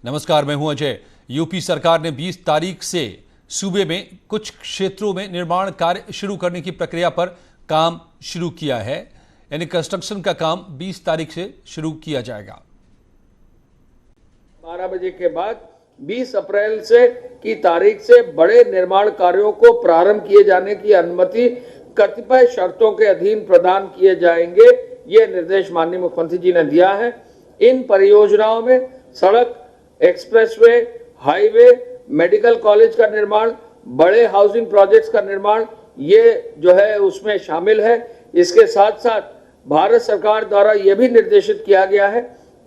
नमस्कार, मैं हूं अजय। यूपी सरकार ने 20 तारीख से सूबे में कुछ क्षेत्रों में निर्माण कार्य शुरू करने की प्रक्रिया पर काम शुरू किया है। यानी कंस्ट्रक्शन का काम 20 तारीख से शुरू किया जाएगा। 12 बजे के बाद 20 अप्रैल से की तारीख से बड़े निर्माण कार्यों को प्रारंभ किए जाने की अनुमति कतिपय शर्तों के अधीन प्रदान किए जाएंगे। ये निर्देश माननीय मुख्यमंत्री जी ने दिया है। इन परियोजनाओं में सड़क, एक्सप्रेसवे, हाईवे, मेडिकल कॉलेज का निर्माण, बड़े हाउसिंग प्रोजेक्ट्स का निर्माण, ये जो है उसमें शामिल है। इसके साथ साथ भारत सरकार द्वारा यह भी निर्देशित किया गया है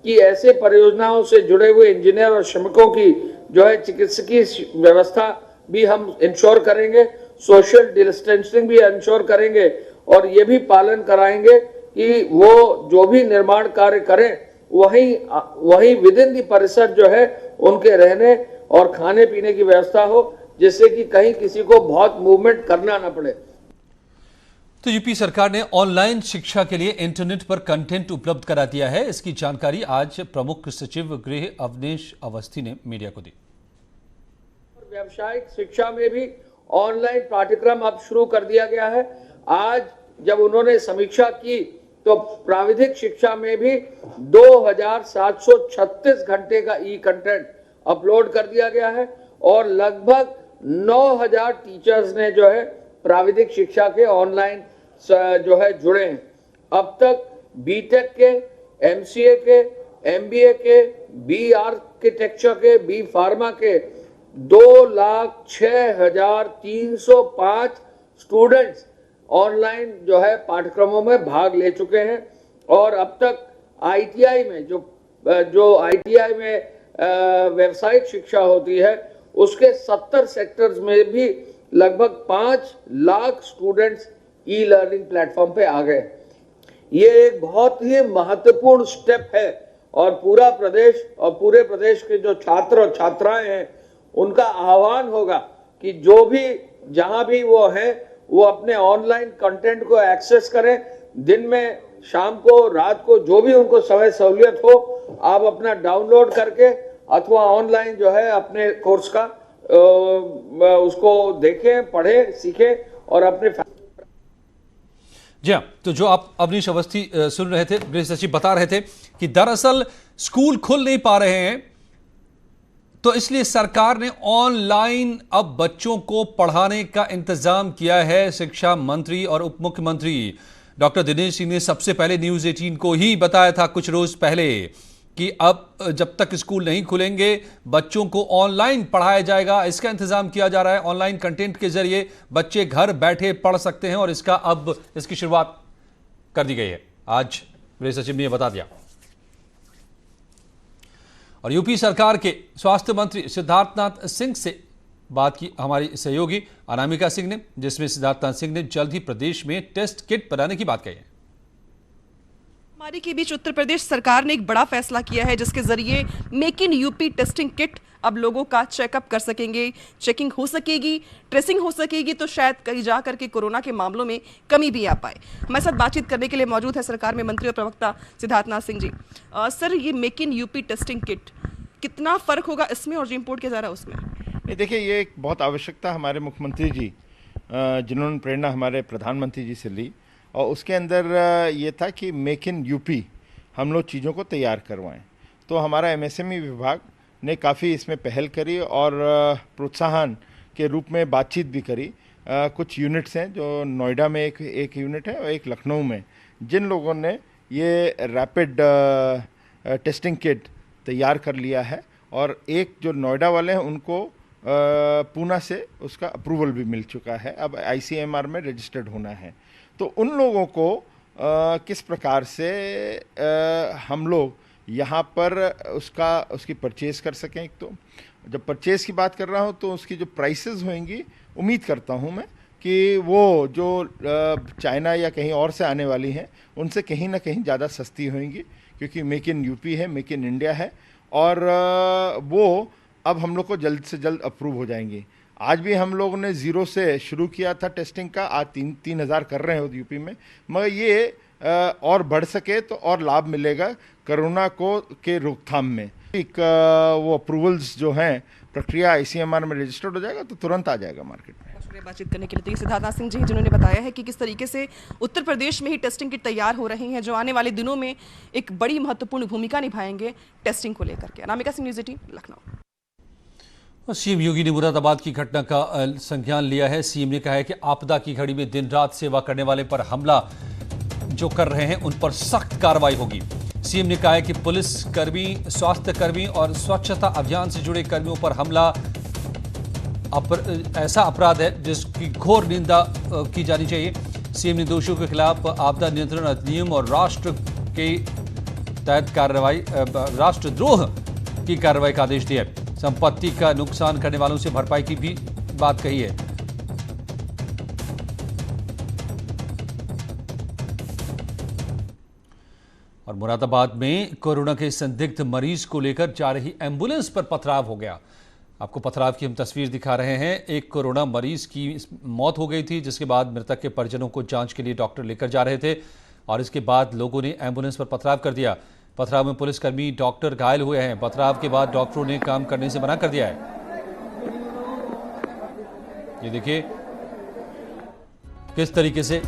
कि ऐसे परियोजनाओं से जुड़े हुए इंजीनियर और श्रमिकों की जो है चिकित्सकीय व्यवस्था भी हम इंश्योर करेंगे, सोशल डिस्टेंसिंग भी इंश्योर करेंगे और ये भी पालन कराएंगे कि वो जो भी निर्माण कार्य करें वहीं विद इन दी परिसर जो है उनके रहने और खाने पीने की व्यवस्था हो, जिससे कि कहीं किसी को बहुत मूवमेंट करना ना पड़े। तो यूपी सरकार ने ऑनलाइन शिक्षा के लिए इंटरनेट पर कंटेंट उपलब्ध करा दिया है। इसकी जानकारी आज प्रमुख सचिव गृह अवनीश अवस्थी ने मीडिया को दी। व्यावसायिक शिक्षा में भी ऑनलाइन पाठ्यक्रम अब शुरू कर दिया गया है। आज जब उन्होंने समीक्षा की तो प्राविधिक शिक्षा में भी 2736 घंटे का ई कंटेंट अपलोड कर दिया गया है और लगभग 9000 टीचर्स ने जो है प्राविधिक शिक्षा के ऑनलाइन जो है जुड़े हैं। अब तक बीटेक के, एमसीए के, एमबीए के, बी आर्किटेक्चर के, बी फार्मा के 2,06,305 स्टूडेंट्स ऑनलाइन जो है पाठ्यक्रमों में भाग ले चुके हैं और अब तक आईटीआई में जो आईटीआई में व्यावसायिक शिक्षा होती है उसके 70 सेक्टर्स में भी लगभग 5 lakh students e learning platform पे आ गए। ये एक बहुत ही महत्वपूर्ण स्टेप है और पूरे प्रदेश के जो छात्र और छात्राएं हैं उनका आह्वान होगा कि जो भी जहां भी वो हैं वो अपने ऑनलाइन कंटेंट को एक्सेस करें। दिन में, शाम को, रात को, जो भी उनको समय सहूलियत हो, आप अपना डाउनलोड करके अथवा ऑनलाइन जो है अपने कोर्स का उसको देखें, पढ़ें, सीखें और अपने। जी हाँ, तो जो आप अवनीश अवस्थी सुन रहे थे, गृह सचिव बता रहे थे कि दरअसल स्कूल खुल नहीं पा रहे हैं तो इसलिए सरकार ने ऑनलाइन अब बच्चों को पढ़ाने का इंतजाम किया है। शिक्षा मंत्री और उप मुख्यमंत्री डॉक्टर दिनेश सिंह ने सबसे पहले न्यूज़ 18 को ही बताया था कुछ रोज पहले कि अब जब तक स्कूल नहीं खुलेंगे बच्चों को ऑनलाइन पढ़ाया जाएगा। इसका इंतजाम किया जा रहा है। ऑनलाइन कंटेंट के जरिए बच्चे घर बैठे पढ़ सकते हैं और इसकी शुरुआत कर दी गई है। आज गृह सचिव ने बता दिया। और यूपी सरकार के स्वास्थ्य मंत्री सिद्धार्थनाथ सिंह से बात की हमारी सहयोगी अनामिका सिंह ने, जिसमें सिद्धार्थनाथ सिंह ने जल्द ही प्रदेश में टेस्ट किट बनाने की बात कही है। महामारी के बीच उत्तर प्रदेश सरकार ने एक बड़ा फैसला किया है जिसके जरिए make in UP testing kit अब लोगों का चेकअप कर सकेंगे, चेकिंग हो सकेगी, ट्रेसिंग हो सकेगी, तो शायद कहीं जा करके कोरोना के मामलों में कमी भी आ पाए। हमारे साथ बातचीत करने के लिए मौजूद है सरकार में मंत्री और प्रवक्ता सिद्धार्थनाथ सिंह जी। सर, ये make in UP testing kit कितना फर्क होगा इसमें और जो इम्पोर्ट किया जा रहा है उसमें? देखिए, ये एक बहुत आवश्यकता हमारे मुख्यमंत्री जी जिन्होंने प्रेरणा हमारे प्रधानमंत्री जी से ली और उसके अंदर ये था कि मेक इन यूपी हम लोग चीज़ों को तैयार करवाएं। तो हमारा एमएसएमई विभाग ने काफ़ी इसमें पहल करी और प्रोत्साहन के रूप में बातचीत भी करी। कुछ यूनिट्स हैं जो नोएडा में एक यूनिट है और एक लखनऊ में, जिन लोगों ने ये रैपिड टेस्टिंग किट तैयार कर लिया है और एक जो नोएडा वाले हैं उनको पूना से उसका अप्रूवल भी मिल चुका है। अब आईसीएमआर में रजिस्टर्ड होना है। तो उन लोगों को किस प्रकार से हम लोग यहाँ पर उसकी परचेज कर सकें। एक तो जब परचेज़ की बात कर रहा हूँ तो उसकी जो प्राइसेस होंगी, उम्मीद करता हूँ मैं कि वो जो चाइना या कहीं और से आने वाली हैं उनसे कहीं ना कहीं ज़्यादा सस्ती होंगी, क्योंकि मेक इन यूपी है, मेक इन इंडिया है और वो अब हम लोग को जल्द से जल्द अप्रूव हो जाएंगी। आज भी हम लोगों ने ज़ीरो से शुरू किया था टेस्टिंग का, आज 3,000 कर रहे हैं यूपी में, मगर ये और बढ़ सके तो और लाभ मिलेगा कोरोना के रोकथाम में। एक वो अप्रूवल्स जो हैं प्रक्रिया ICMR में रजिस्टर्ड हो जाएगा तो तुरंत आ जाएगा मार्केट में। बातचीत करने के लिए सिद्धार्थनाथ सिंह जी जिन्होंने बताया है कि किस तरीके से उत्तर प्रदेश में ही टेस्टिंग किट तैयार हो रही हैं जो आने वाले दिनों में एक बड़ी महत्वपूर्ण भूमिका निभाएंगे टेस्टिंग को लेकर के। अनामिका सिंह, न्यूज़ 18 लखनऊ। सीएम योगी ने मुरादाबाद की घटना का संज्ञान लिया है। सीएम ने कहा है कि आपदा की घड़ी में दिन रात सेवा करने वाले पर हमला जो कर रहे हैं उन पर सख्त कार्रवाई होगी। सीएम ने कहा है कि पुलिस कर्मी, स्वास्थ्य कर्मी और स्वच्छता अभियान से जुड़े कर्मियों पर हमला ऐसा अपराध है जिसकी घोर निंदा की जानी चाहिए। सीएम ने दोषियों के खिलाफ आपदा नियंत्रण अधिनियम और राष्ट्र के तहत कार्रवाई, राष्ट्रद्रोह की कार्रवाई का आदेश दिया है। संपत्ति का नुकसान करने वालों से भरपाई की भी बात कही है। और मुरादाबाद में कोरोना के संदिग्ध मरीज को लेकर जा रही एम्बुलेंस पर पथराव हो गया। आपको पथराव की हम तस्वीर दिखा रहे हैं। एक कोरोना मरीज की मौत हो गई थी जिसके बाद मृतक के परिजनों को जांच के लिए डॉक्टर लेकर जा रहे थे और इसके बाद लोगों ने एम्बुलेंस पर पथराव कर दिया। पथराव में पुलिसकर्मी, डॉक्टर घायल हुए हैं। पथराव के बाद डॉक्टरों ने काम करने से मना कर दिया है। ये देखिए किस तरीके से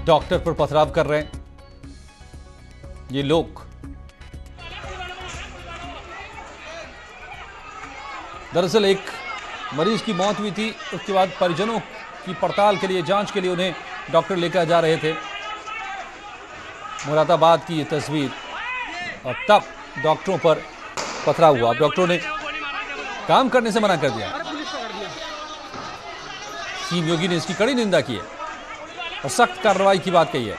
डॉक्टर पर पथराव कर रहे हैं ये लोग। दरअसल एक मरीज की मौत हुई थी, उसके बाद परिजनों की पड़ताल के लिए, जांच के लिए उन्हें डॉक्टर लेकर जा रहे थे। मुरादाबाद की ये तस्वीर और तब डॉक्टरों पर पथराव हुआ। डॉक्टरों ने काम करने से मना कर दिया। सीएम योगी ने इसकी कड़ी निंदा की है और सख्त कार्रवाई की बात कही है।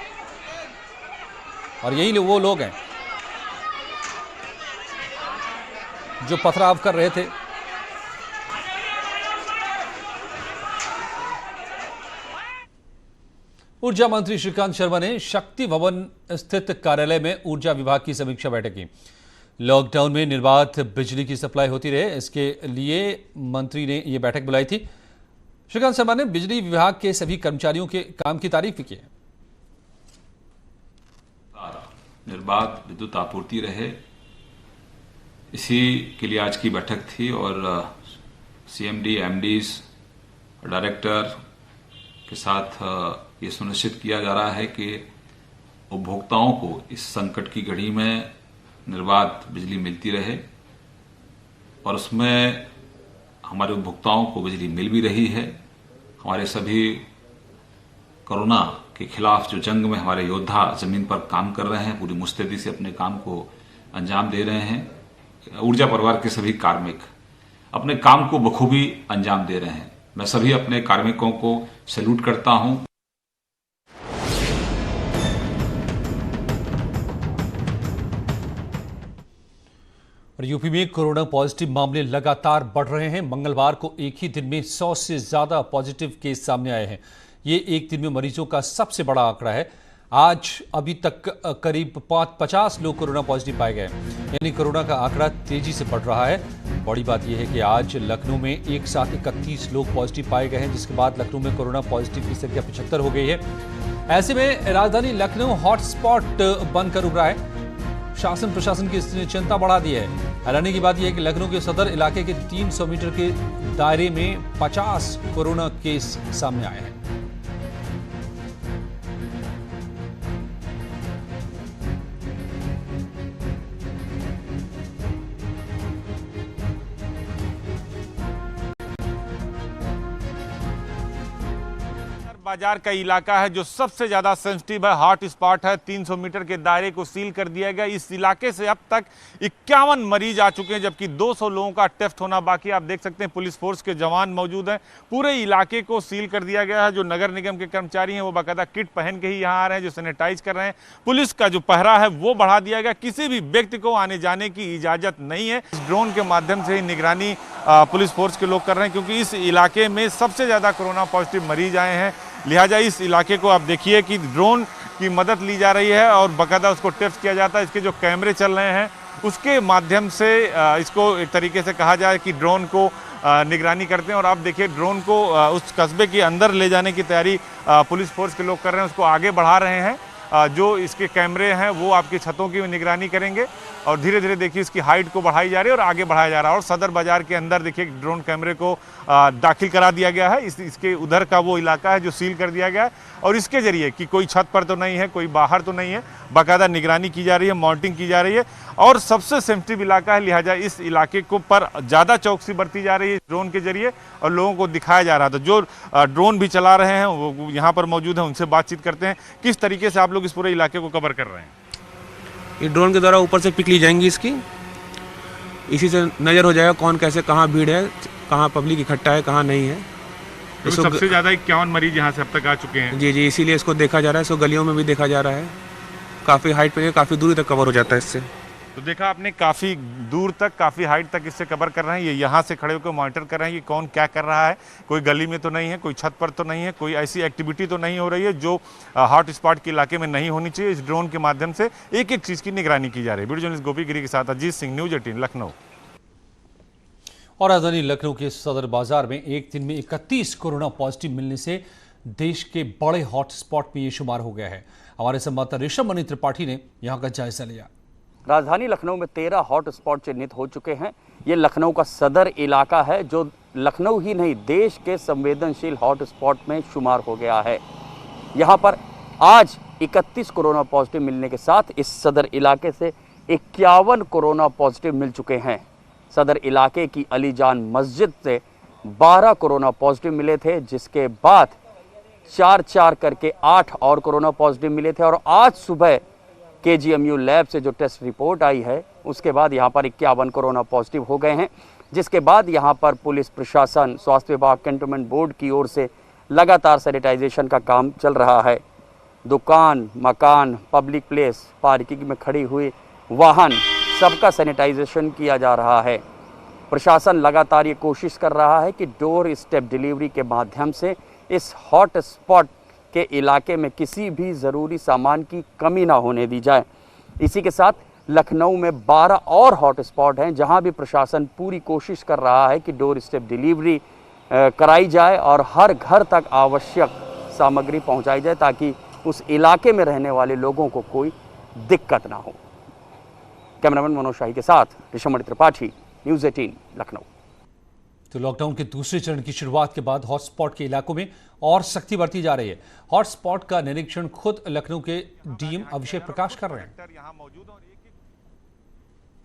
और यही वो लोग हैं जो पथराव कर रहे थे। ऊर्जा मंत्री श्रीकांत शर्मा ने शक्ति भवन स्थित कार्यालय में ऊर्जा विभाग की समीक्षा बैठक की। लॉकडाउन में निर्बाध बिजली की सप्लाई होती रहे, इसके लिए मंत्री ने यह बैठक बुलाई थी। श्रीकांत शर्मा ने बिजली विभाग के सभी कर्मचारियों के काम की तारीफ भी की है। निर्बाध विद्युत आपूर्ति रहे, इसी के लिए आज की बैठक थी और CMD, MDs, डायरेक्टर के साथ ये सुनिश्चित किया जा रहा है कि उपभोक्ताओं को इस संकट की घड़ी में निर्बाध बिजली मिलती रहे और उसमें हमारे उपभोक्ताओं को बिजली मिल भी रही है। हमारे सभी कोरोना के खिलाफ जो जंग में हमारे योद्धा जमीन पर काम कर रहे हैं, पूरी मुस्तैदी से अपने काम को अंजाम दे रहे हैं। ऊर्जा परिवार के सभी कार्मिक अपने काम को बखूबी अंजाम दे रहे हैं। मैं सभी अपने कार्मिकों को सैल्यूट करता हूं। और यूपी में कोरोना पॉजिटिव मामले लगातार बढ़ रहे हैं। मंगलवार को एक ही दिन में 100 से ज्यादा पॉजिटिव केस सामने आए हैं। ये एक दिन में मरीजों का सबसे बड़ा आंकड़ा है। आज अभी तक करीब 50 लोग कोरोना पॉजिटिव पाए गए, यानी कोरोना का आंकड़ा तेजी से बढ़ रहा है। बड़ी बात यह है कि आज लखनऊ में एक साथ 31 लोग पॉजिटिव पाए गए हैं, जिसके बाद लखनऊ में कोरोना पॉजिटिव की संख्या 75 हो गई है। ऐसे में राजधानी लखनऊ हॉटस्पॉट बनकर उभरा है। शासन प्रशासन की इसने चिंता बढ़ा दी है। हैरानी की बात यह है कि लखनऊ के सदर इलाके के 300 मीटर के दायरे में 50 कोरोना केस सामने आए हैं। बाजार का इलाका है जो सबसे ज्यादा सेंसिटिव है, हॉट स्पॉट है। 300 मीटर के दायरे को सील कर दिया गया। इस इलाके से अब तक 51 मरीज आ चुके हैं, जबकि 200 लोगों का टेस्ट होना बाकी। आप देख सकते हैं पुलिस फोर्स के जवान मौजूद हैं। पूरे इलाके को सील कर दिया गया है। जो नगर निगम के कर्मचारी हैं वो बाकायदा किट पहन के ही यहाँ आ रहे हैं, जो सैनिटाइज कर रहे हैं। पुलिस का जो पहरा है वो बढ़ा दिया गया। किसी भी व्यक्ति को आने जाने की इजाजत नहीं है। इस ड्रोन के माध्यम से ही निगरानी पुलिस फोर्स के लोग कर रहे हैं, क्योंकि इस इलाके में सबसे ज्यादा कोरोना पॉजिटिव मरीज आए हैं। लिहाजा इस इलाके को आप देखिए कि ड्रोन की मदद ली जा रही है और बाकायदा उसको टेस्ट किया जाता है। इसके जो कैमरे चल रहे हैं उसके माध्यम से इसको एक तरीके से कहा जाए कि ड्रोन को निगरानी करते हैं। और आप देखिए ड्रोन को उस कस्बे के अंदर ले जाने की तैयारी पुलिस फोर्स के लोग कर रहे हैं, उसको आगे बढ़ा रहे हैं। जो इसके कैमरे हैं वो आपकी छतों की निगरानी करेंगे और धीरे धीरे देखिए इसकी हाइट को बढ़ाई जा रही है और आगे बढ़ाया जा रहा है। और सदर बाजार के अंदर देखिए ड्रोन कैमरे को दाखिल करा दिया गया है। इसके उधर का वो इलाका है जो सील कर दिया गया है और इसके जरिए कि कोई छत पर तो नहीं है, कोई बाहर तो नहीं है, बाकायदा निगरानी की जा रही है, मॉनिटरिंग की जा रही है और सबसे सेंसिटिव इलाका है, लिहाजा इस इलाके को पर ज़्यादा चौकसी बरती जा रही है ड्रोन के जरिए और लोगों को दिखाया जा रहा था। जो ड्रोन भी चला रहे हैं वो यहाँ पर मौजूद हैं, उनसे बातचीत करते हैं। किस तरीके से आप लोग इस पूरे इलाके को कवर कर रहे हैं? ये ड्रोन के द्वारा ऊपर से पिक ली जाएंगी इसकी, इसी से नज़र हो जाएगा कौन कैसे कहाँ भीड़ है, कहाँ पब्लिक इकट्ठा है, कहाँ नहीं है। तो सबसे ज़्यादा 51 मरीज यहाँ से अब तक आ चुके हैं। जी, इसीलिए इसको देखा जा रहा है। इसको गलियों में भी देखा जा रहा है, काफ़ी हाइट पे काफ़ी दूरी तक कवर हो जाता है इससे। तो देखा आपने, काफ़ी दूर तक, काफ़ी हाइट तक इससे कवर कर रहे हैं। ये यहाँ से खड़े होकर मॉनिटर कर रहे हैं कि कौन क्या कर रहा है, कोई गली में तो नहीं है, कोई छत पर तो नहीं है, कोई ऐसी एक्टिविटी तो नहीं हो रही है जो हॉट स्पॉट के इलाके में नहीं होनी चाहिए। इस ड्रोन के माध्यम से एक एक चीज़ की निगरानी की जा रही है। वीडियो जर्नलिस्ट गोपी गिरी के साथ अजीत सिंह, न्यूज़ 18 लखनऊ। और राजधानी लखनऊ के सदर बाजार में एक दिन में 31 कोरोना पॉजिटिव मिलने से देश के बड़े हॉटस्पॉट में ये शुमार हो गया है। हमारे संवाददाता ऋषभ मणि त्रिपाठी ने यहाँ का जायजा लिया। राजधानी लखनऊ में 13 हॉट स्पॉट चिन्हित हो चुके हैं। ये लखनऊ का सदर इलाका है जो लखनऊ ही नहीं देश के संवेदनशील हॉट स्पॉट में शुमार हो गया है। यहाँ पर आज 31 कोरोना पॉजिटिव मिलने के साथ इस सदर इलाके से 51 कोरोना पॉजिटिव मिल चुके हैं। सदर इलाके की अलीजान मस्जिद से 12 कोरोना पॉजिटिव मिले थे, जिसके बाद 4 करके 8 और कोरोना पॉजिटिव मिले थे और आज सुबह KGMU लैब से जो टेस्ट रिपोर्ट आई है उसके बाद यहाँ पर 51 कोरोना पॉजिटिव हो गए हैं, जिसके बाद यहाँ पर पुलिस प्रशासन, स्वास्थ्य विभाग, कैंटोनमेंट बोर्ड की ओर से लगातार सैनिटाइजेशन का काम चल रहा है। दुकान, मकान, पब्लिक प्लेस, पार्किंग में खड़ी हुई वाहन, सबका सैनिटाइजेशन किया जा रहा है। प्रशासन लगातार ये कोशिश कर रहा है कि डोर स्टेप डिलीवरी के माध्यम से इस हॉट स्पॉट के इलाके में किसी भी ज़रूरी सामान की कमी ना होने दी जाए। इसी के साथ लखनऊ में 12 और हॉट स्पॉट हैं जहां भी प्रशासन पूरी कोशिश कर रहा है कि डोर स्टेप डिलीवरी कराई जाए और हर घर तक आवश्यक सामग्री पहुंचाई जाए ताकि उस इलाके में रहने वाले लोगों को कोई दिक्कत ना हो। कैमरामैन मनोज शाही के साथ ऋषभ मणि त्रिपाठी, न्यूज़ 18 लखनऊ। तो लॉकडाउन के दूसरे चरण की शुरुआत के बाद हॉटस्पॉट के इलाकों में और सख्ती बरती जा रही है। हॉटस्पॉट का निरीक्षण खुद लखनऊ के डीएम अभिषेक प्रकाश कर रहे हैं।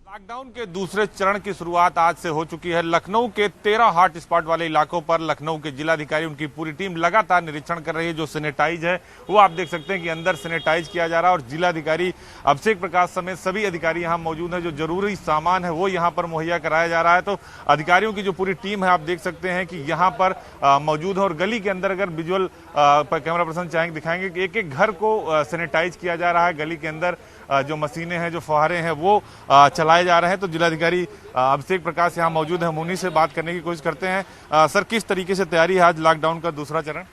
लॉकडाउन के दूसरे चरण की शुरुआत आज से हो चुकी है। लखनऊ के 13 हॉट स्पॉट वाले इलाकों पर लखनऊ के जिलाधिकारी, उनकी पूरी टीम लगातार निरीक्षण कर रही है। जो सैनिटाइज है वो आप देख सकते हैं कि अंदर सैनिटाइज किया जा रहा है और जिलाधिकारी अभिषेक प्रकाश समेत सभी अधिकारी यहाँ मौजूद हैं। जो जरूरी सामान है वो यहाँ पर मुहैया कराया जा रहा है। तो अधिकारियों की जो पूरी टीम है आप देख सकते हैं कि यहाँ पर मौजूद है और गली के अंदर अगर विजुअल पर कैमरा पर्सन चाहेंगे दिखाएंगे कि एक एक घर को सैनिटाइज किया जा रहा है। गली के अंदर जो मशीनें हैं, जो फुहारे हैं वो चलाए जा रहे हैं। तो जिलाधिकारी अभिषेक प्रकाश यहाँ मौजूद हैं, हम उन्हीं से बात करने की कोशिश करते हैं। सर, किस तरीके से तैयारी है आज लॉकडाउन का दूसरा चरण?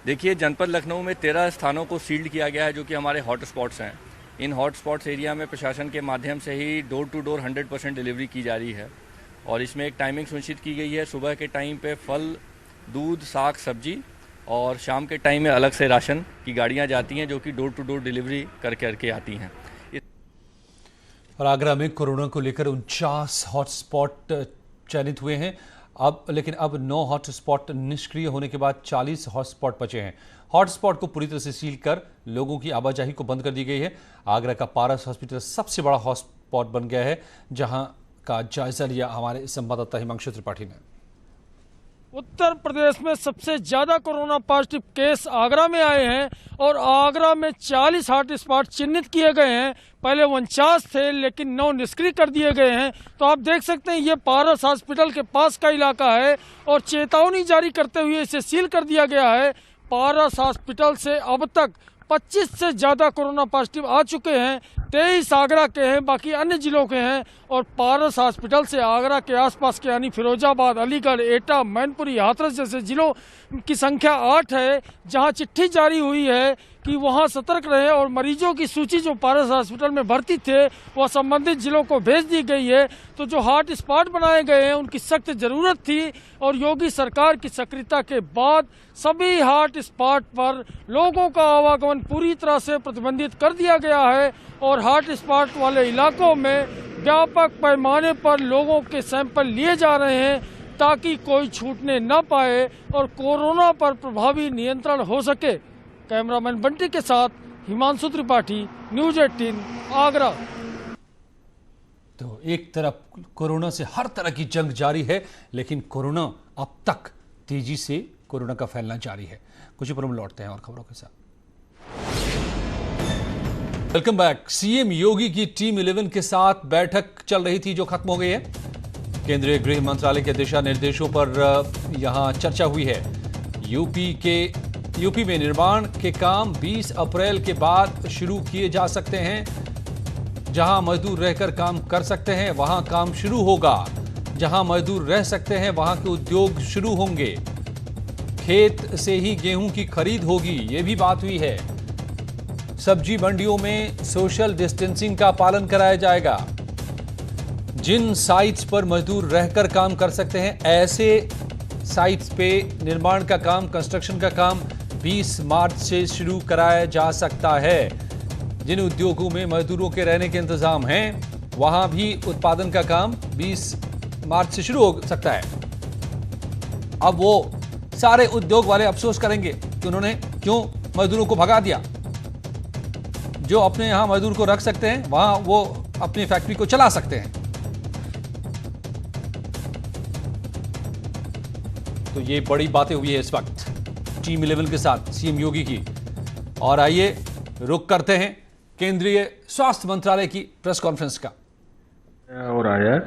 देखिए, जनपद लखनऊ में 13 स्थानों को सील्ड किया गया है जो कि हमारे हॉट स्पॉट्स हैं। इन हॉट स्पॉट्स एरिया में प्रशासन के माध्यम से ही डोर टू डोर 100% डिलीवरी की जा रही है और इसमें एक टाइमिंग सुनिश्चित की गई है। सुबह के टाइम पे फल, दूध, साग, सब्जी और शाम के टाइम में अलग से राशन की गाड़ियां जाती हैं जो कि डोर टू डोर डिलीवरी करके आती हैं। और आगरा में कोरोना को लेकर 49 हॉटस्पॉट चयनित हुए हैं लेकिन अब 9 हॉटस्पॉट निष्क्रिय होने के बाद 40 हॉटस्पॉट बचे हैं। हॉटस्पॉट को पूरी तरह से सील कर लोगों की आवाजाही को बंद कर दी गई है। आगरा का पारस हॉस्पिटल सबसे बड़ा हॉटस्पॉट बन गया है, जहां का जायजा लिया हमारे संवाददाता हिमांशु त्रिपाठी ने। उत्तर प्रदेश में सबसे ज्यादा कोरोना पॉजिटिव केस आगरा में आए हैं और आगरा में 40 हॉट स्पॉट चिन्हित किए गए हैं। पहले 49 थे लेकिन 9 निष्क्रिय कर दिए गए हैं। तो आप देख सकते हैं ये पारस हॉस्पिटल के पास का इलाका है और चेतावनी जारी करते हुए इसे सील कर दिया गया है। पारस हॉस्पिटल से अब तक 25 से ज़्यादा कोरोना पॉजिटिव आ चुके हैं। 23 आगरा के हैं, बाकी अन्य जिलों के हैं और पारस हॉस्पिटल से आगरा के आसपास के यानी फिरोजाबाद, अलीगढ़, एटा, मैनपुरी, हाथरस जैसे जिलों की संख्या 8 है, जहां चिट्ठी जारी हुई है कि वहां सतर्क रहें और मरीजों की सूची जो पारस हॉस्पिटल में भर्ती थे वह संबंधित जिलों को भेज दी गई है। तो जो हॉट स्पॉट बनाए गए हैं उनकी सख्त जरूरत थी और योगी सरकार की सक्रियता के बाद सभी हॉट स्पॉट पर लोगों का आवागमन पूरी तरह से प्रतिबंधित कर दिया गया है और हॉट स्पॉट वाले इलाकों में व्यापक पैमाने पर लोगों के सैंपल लिए जा रहे हैं ताकि कोई छूटने न पाए और कोरोना पर प्रभावी नियंत्रण हो सके। कैमरामैन बंटी के साथ हिमांशु त्रिपाठी, न्यूज 18 आगरा। तो एक तरफ कोरोना से हर तरह की जंग जारी है, लेकिन कोरोना अब तक तेजी से कोरोना का फैलना जारी है। कुछ ही पर हम लौटते हैं और खबरों के साथ। Welcome back. सीएम योगी की टीम 11 के साथ बैठक चल रही थी जो खत्म हो गई है। केंद्रीय गृह मंत्रालय के दिशा निर्देशों पर यहां चर्चा हुई है। यूपी में निर्माण के काम 20 अप्रैल के बाद शुरू किए जा सकते हैं। जहां मजदूर रहकर काम कर सकते हैं वहां काम शुरू होगा। जहां मजदूर रह सकते हैं वहां के उद्योग शुरू होंगे। खेत से ही गेहूं की खरीद होगी, ये भी बात हुई है। सब्जी मंडियों में सोशल डिस्टेंसिंग का पालन कराया जाएगा। जिन साइट्स पर मजदूर रहकर काम कर सकते हैं ऐसे साइट्स पे निर्माण का काम, कंस्ट्रक्शन का काम 20 मार्च से शुरू कराया जा सकता है। जिन उद्योगों में मजदूरों के रहने के इंतजाम हैं वहां भी उत्पादन का काम 20 मार्च से शुरू हो सकता है। अब वो सारे उद्योग वाले अफसोस करेंगे कि उन्होंने क्यों मजदूरों को भगा दिया। जो अपने यहां मजदूर को रख सकते हैं वहां वो अपनी फैक्ट्री को चला सकते हैं। तो ये बड़ी बातें हुई है इस वक्त टीम 11 के साथ सीएम योगी की। और आइए रुक करते हैं केंद्रीय स्वास्थ्य मंत्रालय की प्रेस कॉन्फ्रेंस का। और आया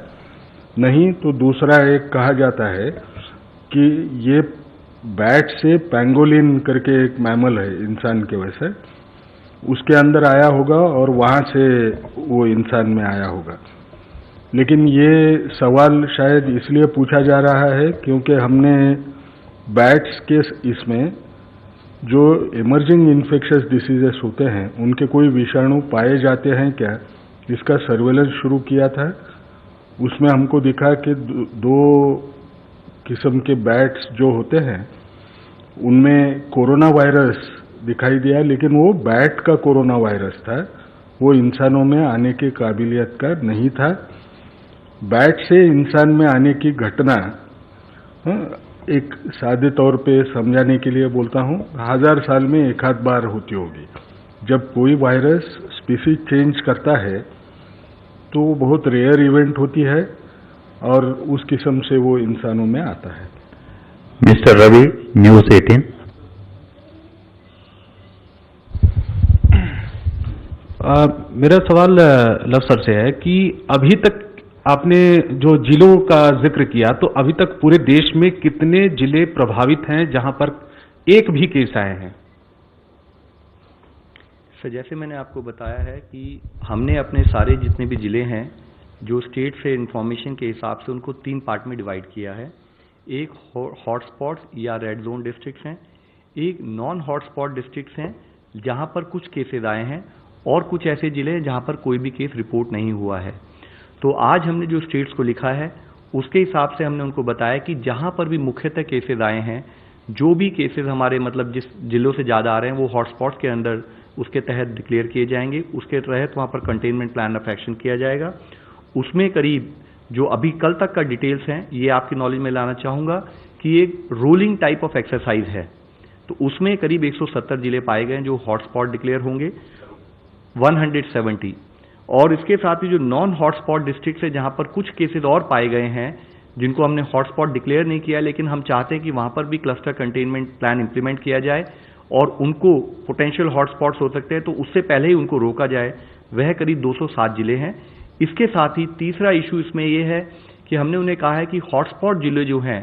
नहीं तो दूसरा एक कहा जाता है कि ये बैट से पैंगोलिन करके एक मैमल है इंसान के वैसे, उसके अंदर आया होगा और वहां से वो इंसान में आया होगा। लेकिन ये सवाल शायद इसलिए पूछा जा रहा है क्योंकि हमने बैट्स के इसमें जो इमर्जिंग इन्फेक्शियस डिसीजेस होते हैं उनके कोई विषाणु पाए जाते हैं क्या, इसका सर्वेलेंस शुरू किया था। उसमें हमको दिखा कि दो किस्म के बैट्स जो होते हैं उनमें कोरोना वायरस दिखाई दिया, लेकिन वो बैट का कोरोना वायरस था, वो इंसानों में आने की काबिलियत का नहीं था। बैट से इंसान में आने की घटना एक सादे तौर पे समझाने के लिए बोलता हूँ, 1000 साल में एक आध बार होती होगी। जब कोई वायरस स्पीसीज चेंज करता है तो बहुत रेयर इवेंट होती है और उस किस्म से वो इंसानों में आता है। Mister Ravi, News 18। मेरा सवाल लव सर से है कि अभी तक आपने जो जिलों का जिक्र किया, तो अभी तक पूरे देश में कितने जिले प्रभावित हैं जहां पर एक भी केस आए हैं? सर, जैसे मैंने आपको बताया है कि हमने अपने सारे जितने भी जिले हैं जो स्टेट से इंफॉर्मेशन के हिसाब से उनको 3 पार्ट में डिवाइड किया है। एक हॉटस्पॉट्स या रेड जोन डिस्ट्रिक्ट्स हैं, एक नॉन हॉटस्पॉट डिस्ट्रिक्ट्स हैं जहां पर कुछ केसेस आए हैं, और कुछ ऐसे जिले हैं जहां पर कोई भी केस रिपोर्ट नहीं हुआ है। तो आज हमने जो स्टेट्स को लिखा है उसके हिसाब से हमने उनको बताया कि जहां पर भी मुख्यतः केसेस आए हैं, जो भी केसेस हमारे मतलब जिस जिलों से ज़्यादा आ रहे हैं वो हॉटस्पॉट्स के अंदर उसके तहत डिक्लेयर किए जाएंगे। उसके तहत वहां पर कंटेनमेंट प्लान ऑफ एक्शन किया जाएगा। उसमें करीब जो अभी कल तक का डिटेल्स हैं ये आपकी नॉलेज में लाना चाहूँगा कि एक रोलिंग टाइप ऑफ एक्सरसाइज है। तो उसमें करीब 170 जिले पाए गए जो हॉटस्पॉट डिक्लेयर होंगे, 170। और इसके साथ ही जो नॉन हॉटस्पॉट डिस्ट्रिक्ट है जहां पर कुछ केसेस और पाए गए हैं जिनको हमने हॉटस्पॉट डिक्लेयर नहीं किया, लेकिन हम चाहते हैं कि वहां पर भी क्लस्टर कंटेनमेंट प्लान इंप्लीमेंट किया जाए और उनको पोटेंशियल हॉटस्पॉट्स हो सकते हैं तो उससे पहले ही उनको रोका जाए। वह करीब 207 जिले हैं। इसके साथ ही तीसरा इशू इसमें यह है कि हमने उन्हें कहा है कि हॉटस्पॉट जिले जो हैं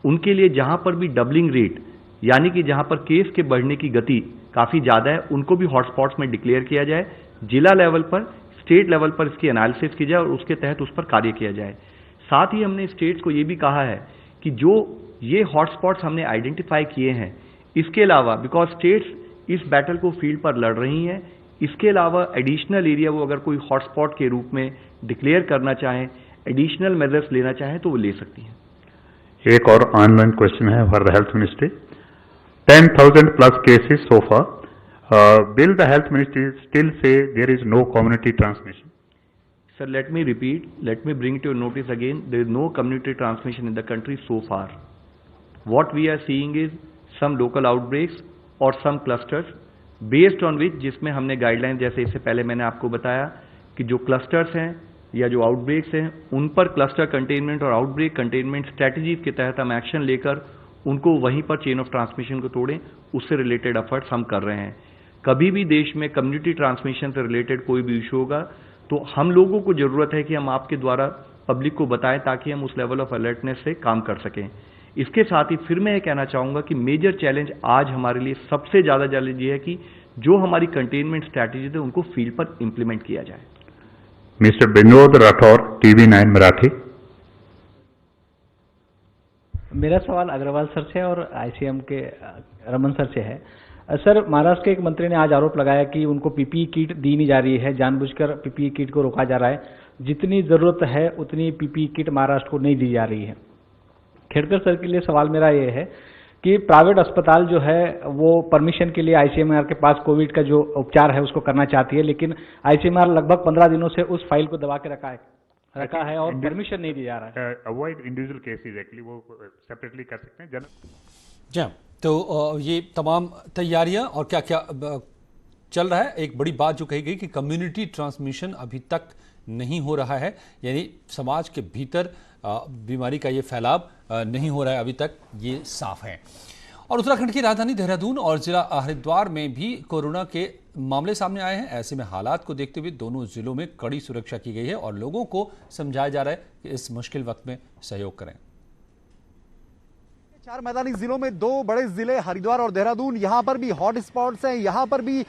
उनके लिए जहां पर भी डबलिंग रेट यानी कि जहां पर केस के बढ़ने की गति काफ़ी ज़्यादा है उनको भी हॉटस्पॉट्स में डिक्लेयर किया जाए। जिला लेवल पर, स्टेट लेवल पर इसकी एनालिसिस की जाए और उसके तहत उस पर कार्य किया जाए। साथ ही हमने स्टेट्स को ये भी कहा है कि जो ये हॉटस्पॉट्स हमने आइडेंटिफाई किए हैं, इसके अलावा बिकॉज स्टेट्स इस बैटल को फील्ड पर लड़ रही हैं। इसके अलावा एडिशनल एरिया वो अगर कोई हॉटस्पॉट के रूप में डिक्लेयर करना चाहें, एडिशनल मेजर्स लेना चाहें तो वो ले सकती हैं। एक और ऑनलाइन क्वेश्चन है for the health ministry. 10,000 plus cases so far, will the health ministry still say there is no community transmission? Sir, let me repeat, let me bring it to your notice again. There is no community transmission in the country so far. What we are seeing is some local outbreaks or some clusters based on which, जिसमें हमने guideline, जैसे इससे पहले मैंने आपको बताया कि जो क्लस्टर्स हैं या जो आउटब्रेक्स हैं उन पर क्लस्टर कंटेनमेंट और आउटब्रेक कंटेनमेंट स्ट्रेटजीज के तहत हम एक्शन लेकर उनको वहीं पर चेन ऑफ ट्रांसमिशन को तोड़ें, उससे रिलेटेड एफर्ट्स हम कर रहे हैं। कभी भी देश में कम्युनिटी ट्रांसमिशन से रिलेटेड कोई भी इशू होगा तो हम लोगों को जरूरत है कि हम आपके द्वारा पब्लिक को बताएं ताकि हम उस लेवल ऑफ अलर्टनेस से काम कर सकें। इसके साथ ही फिर मैं ये कहना चाहूँगा कि मेजर चैलेंज आज हमारे लिए सबसे ज़्यादा चैलेंज ये है कि जो हमारी कंटेनमेंट स्ट्रैटेजीज है उनको फील्ड पर इंप्लीमेंट किया जाए। Mister Vinod Rathore, TV9 Marathi. मेरा सवाल अग्रवाल सर से और ICM के रमन सर से है। सर, महाराष्ट्र के एक मंत्री ने आज आरोप लगाया कि उनको PPE किट दी नहीं जा रही है, जानबूझकर PPE किट को रोका जा रहा है। जितनी जरूरत है उतनी PPE किट महाराष्ट्र को नहीं दी जा रही है। खेड़कर सर के लिए सवाल मेरा ये है कि प्राइवेट अस्पताल जो है वो परमिशन के लिए ICMR के पास कोविड का जो उपचार है उसको करना चाहती है, लेकिन ICMR लगभग 15 दिनों से उस फाइल को दबा के रखा है और परमिशन नहीं दिया जा रहा है। अवॉइड इंडिविजुअल केसेस, एक्चुअली वो सेपरेटली कर सकते हैं। जी, तो ये तमाम तैयारियां और क्या क्या चल रहा है। एक बड़ी बात जो कही गई कि कम्युनिटी ट्रांसमिशन अभी तक नहीं हो रहा है, यानी समाज के भीतर बीमारी का ये फैलाव नहीं हो रहा है अभी तक, ये साफ है। और उत्तराखंड की राजधानी देहरादून और जिला हरिद्वार में भी कोरोना के मामले सामने आए हैं। ऐसे में हालात को देखते हुए दोनों जिलों में कड़ी सुरक्षा की गई है और लोगों को समझाया जा रहा है कि इस मुश्किल वक्त में सहयोग करें। 4 मैदानी जिलों में 2 बड़े जिले हरिद्वार और देहरादून, यहां पर भी हॉट स्पॉट्स हैं। यहां पर भी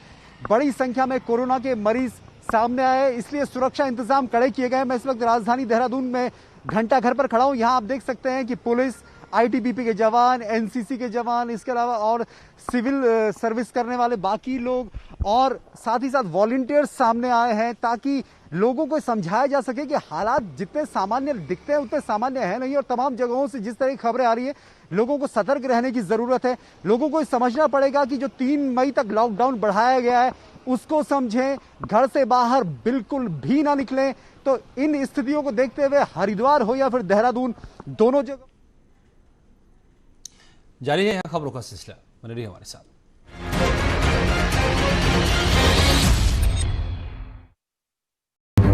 बड़ी संख्या में कोरोना के मरीज सामने आए, इसलिए सुरक्षा इंतजाम कड़े किए गए। मैं इस वक्त राजधानी देहरादून में घंटा घर पर खड़ा हूं। यहां आप देख सकते हैं कि पुलिस, ITBP के जवान, NCC के जवान, इसके अलावा और सिविल सर्विस करने वाले बाकी लोग और साथ ही साथ वॉलंटियर्स सामने आए हैं ताकि लोगों को समझाया जा सके कि हालात जितने सामान्य दिखते हैं उतने सामान्य है नहीं। और तमाम जगहों से जिस तरह की खबरें आ रही है, लोगों को सतर्क रहने की जरूरत है। लोगों को समझना पड़ेगा कि जो 3 मई तक लॉकडाउन बढ़ाया गया है उसको समझें, घर से बाहर बिल्कुल भी ना निकलें। तो इन स्थितियों को देखते हुए हरिद्वार हो या फिर देहरादून, दोनों जगह जारी है यहाँ खबरों का सिलसिला। बने रहिए हमारे साथ।